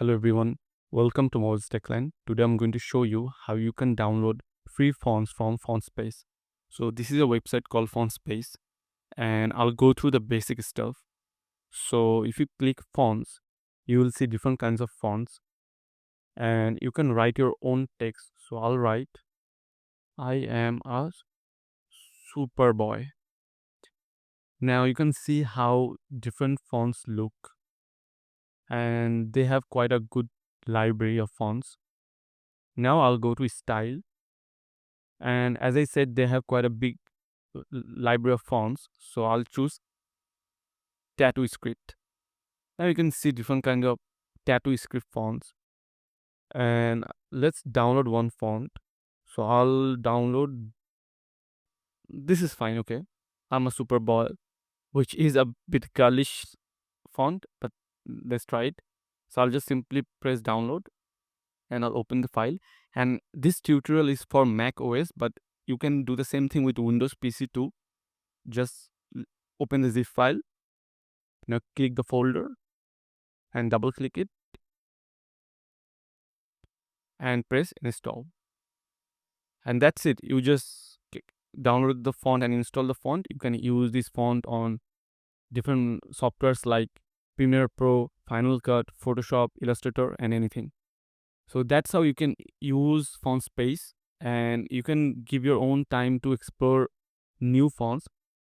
Hello everyone, welcome to Mo's Techline. Today I'm going to show you how you can download free fonts from FontSpace. So this is a website called FontSpace and I'll go through the basic stuff. So if you click fonts, you will see different kinds of fonts and you can write your own text. So I'll write, I am a super boy. Now you can see how different fonts look and they have quite a good library of fonts. Now I'll go to style. And as I said, they have quite a big library of fonts. So I'll choose tattoo script. Now you can see different kind of tattoo script fonts. And let's download one font. So I'll download. This is fine, okay. I'm a super boy, which is a bit girlish font, but let's try it. So I'll just simply press download and I'll open the file. And this tutorial is for Mac OS, but you can do the same thing with Windows PC too. Just open the zip file. Now click the folder and double click it and press install. And that's it. You just download the font and install the font. You can use this font on different softwares like Premiere Pro, Final Cut, Photoshop, Illustrator, and anything. So that's how you can use FontSpace and you can give your own time to explore new fonts.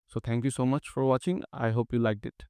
So thank you so much for watching. I hope you liked it.